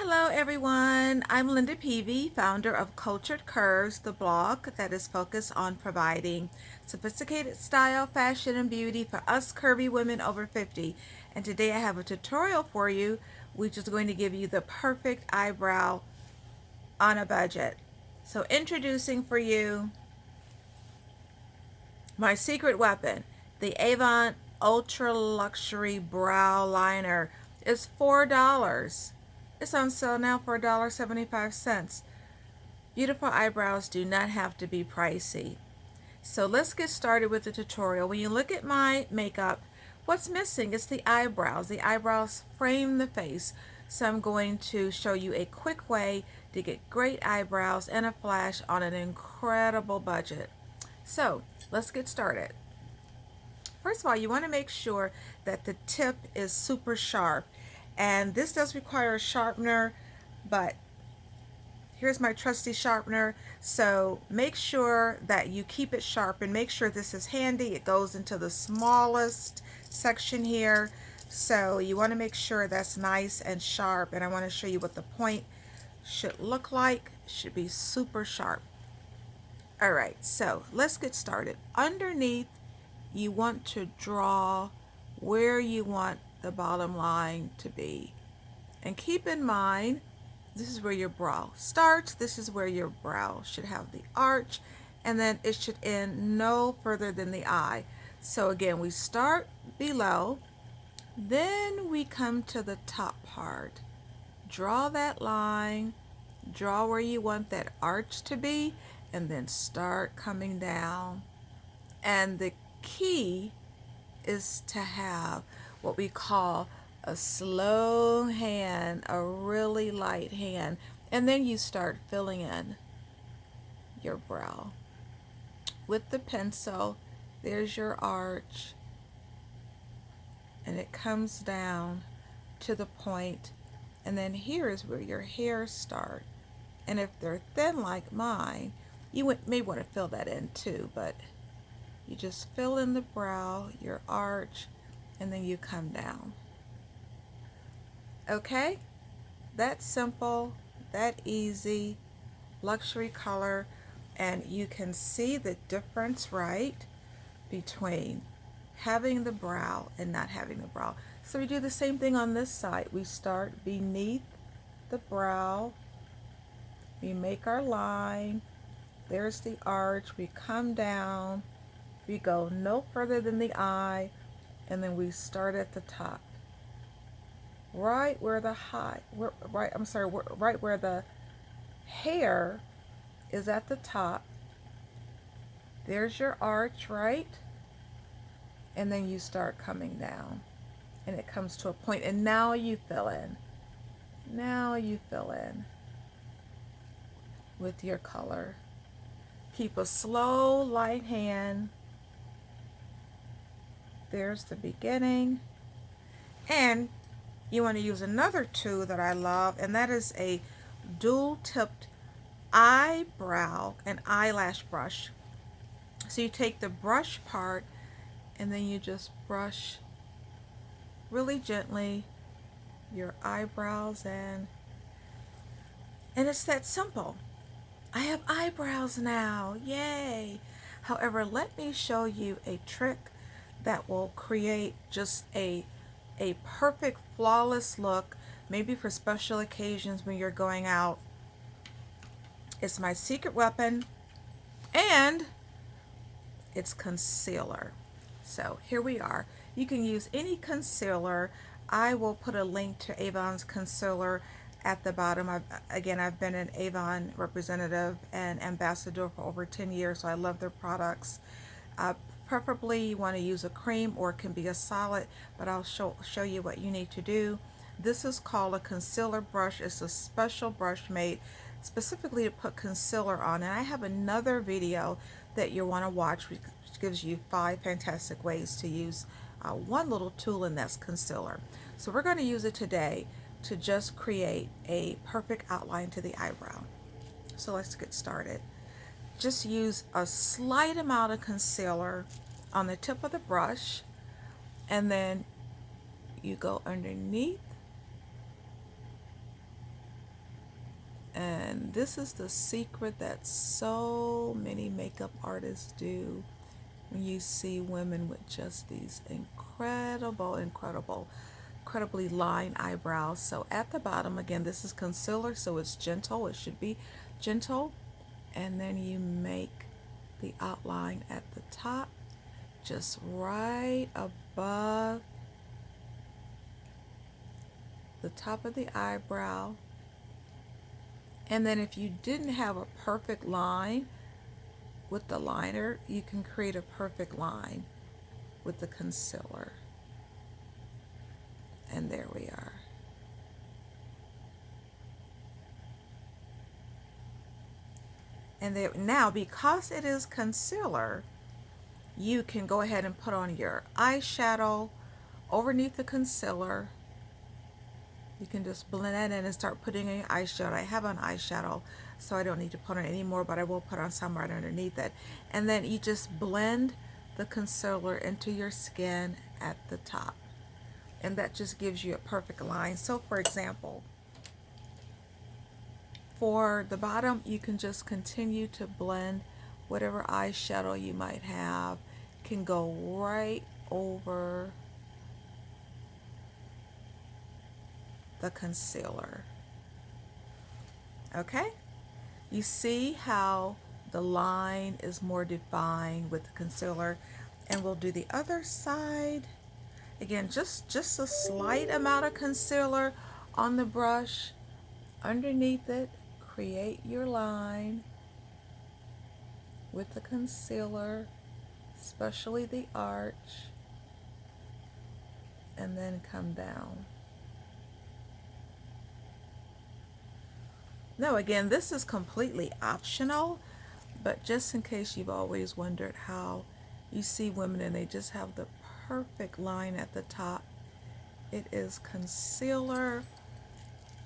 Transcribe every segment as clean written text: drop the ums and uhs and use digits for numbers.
Hello everyone, I'm Linda Peavy, founder of Cultured Curves, the blog that is focused on providing sophisticated style, fashion, and beauty for us curvy women over 50. And today I have a tutorial for you, which is going to give you the perfect eyebrow on a budget. So introducing for you my secret weapon, the Avon Ultra Luxury Brow Liner. Is $4. It's on sale now for $1.75. Beautiful eyebrows do not have to be pricey. So let's get started with the tutorial. When you look at my makeup, what's missing is the eyebrows. The eyebrows frame the face. So I'm going to show you a quick way to get great eyebrows and a flash on an incredible budget. So let's get started. First of all, you want to make sure that the tip is super sharp. And this does require a sharpener, but here's my trusty sharpener. So make sure that you keep it sharp and make sure this is handy. It goes into the smallest section here. So you want to make sure that's nice and sharp. And I want to show you what the point should look like. It should be super sharp. All right, so let's get started. Underneath, you want to draw where you want the bottom line to be. And keep in mind, this is where your brow starts. This is where your brow should have the arch, and then it should end no further than the eye. So again, we start below, then we come to the top part. Draw that line, draw where you want that arch to be, and then start coming down. And the key is to have what we call a slow hand, a really light hand, and then you start filling in your brow with the pencil. There's your arch, and it comes down to the point, and then here is where your hairs start. And if they're thin like mine, you may want to fill that in too, but you just fill in the brow, your arch, and then you come down. Okay? That simple, that easy, luxury color, and you can see the difference, right, between having the brow and not having the brow. So we do the same thing on this side. We start beneath the brow, we make our line, there's the arch, we come down, we go no further than the eye, and then we start at the top. Right where the right where the hair is at the top. There's your arch, right? And then you start coming down, and it comes to a point, and now you fill in. Now you fill in with your color. Keep a slow, light hand. There's the beginning. And you want to use another tool that I love, and that is a dual-tipped eyebrow and eyelash brush. So you take the brush part, and then you just brush really gently your eyebrows in. And it's that simple. I have eyebrows now, yay! However, let me show you a trick that will create just a perfect, flawless look, maybe for special occasions when you're going out. It's my secret weapon, and it's concealer. So here we are. You can use any concealer. I will put a link to Avon's concealer at the bottom. I've been an Avon representative and ambassador for over 10 years, so I love their products. Preferably you want to use a cream, or it can be a solid, but I'll show you what you need to do. This is called a concealer brush. It's a special brush made specifically to put concealer on, and I have another video that you'll want to watch which gives you 5 fantastic ways to use one little tool, and that's concealer. So we're going to use it today to just create a perfect outline to the eyebrow. So let's get started. Just use a slight amount of concealer on the tip of the brush, and then you go underneath And this is the secret that so many makeup artists do. When you see women with just these incredibly lined eyebrows. So at the bottom, again, this is concealer, so it's gentle. It should be gentle. And then you make the outline at the top, just right above the top of the eyebrow. And then if you didn't have a perfect line with the liner, you can create a perfect line with the concealer. And there we are. And there, now, because it is concealer, you can go ahead and put on your eyeshadow underneath the concealer. You can just blend that in and start putting in your eyeshadow. I have on eyeshadow, so I don't need to put on any more, but I will put on some right underneath it. And then you just blend the concealer into your skin at the top. And that just gives you a perfect line. So for example, for the bottom, you can just continue to blend whatever eyeshadow you might have. Can go right over the concealer. Okay? You see how the line is more defined with the concealer. And we'll do the other side. Again, just a slight amount of concealer on the brush. Underneath it, create your line with the concealer, especially the arch, and then come down. Now again, this is completely optional, but just in case you've always wondered how you see women and they just have the perfect line at the top. It is concealer,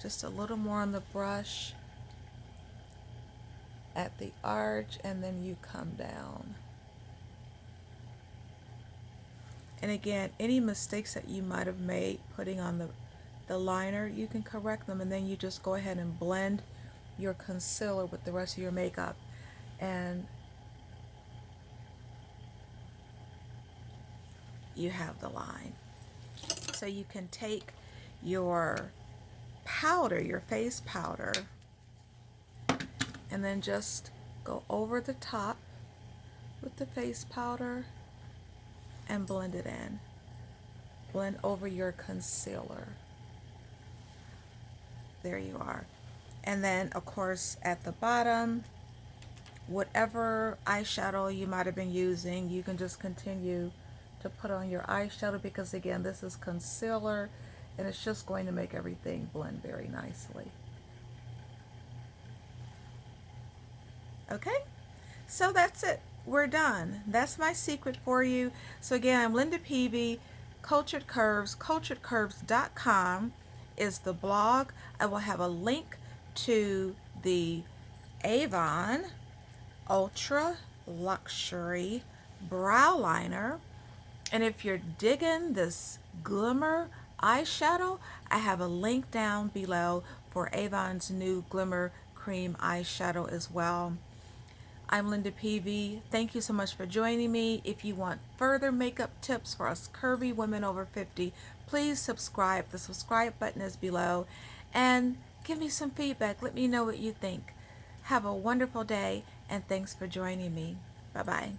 just a little more on the brush at the arch, and then you come down. And again, any mistakes that you might have made putting on the liner, you can correct them, and then you just go ahead and blend your concealer with the rest of your makeup. And you have the line. So you can take your powder, your face powder, and then just go over the top with the face powder and blend it in. Blend over your concealer. There you are. And then of course at the bottom, whatever eyeshadow you might have been using, you can just continue to put on your eyeshadow, because again, this is concealer and it's just going to make everything blend very nicely. Okay, so that's it. We're done. That's my secret for you. So again, I'm Linda Peavy, Cultured Curves. CulturedCurves.com is the blog. I will have a link to the Avon Ultra Luxury Brow Liner. And if you're digging this Glimmer eyeshadow, I have a link down below for Avon's new Glimmer Cream eyeshadow as well. I'm Linda Peavy. Thank you so much for joining me. If you want further makeup tips for us curvy women over 50, please subscribe. The subscribe button is below. And give me some feedback. Let me know what you think. Have a wonderful day, and thanks for joining me. Bye-bye.